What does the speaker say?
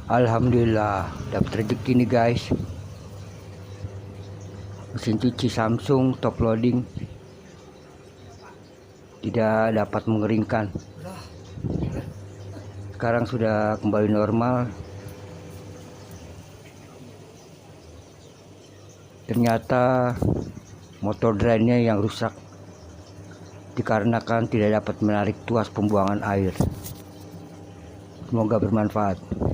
Alhamdulillah dapat rezeki nih guys. Mesin cuci Samsung top loading tidak dapat mengeringkan. Sekarang sudah kembali normal. Ternyata motor drainnya yang rusak dikarenakan tidak dapat menarik tuas pembuangan air. Semoga bermanfaat.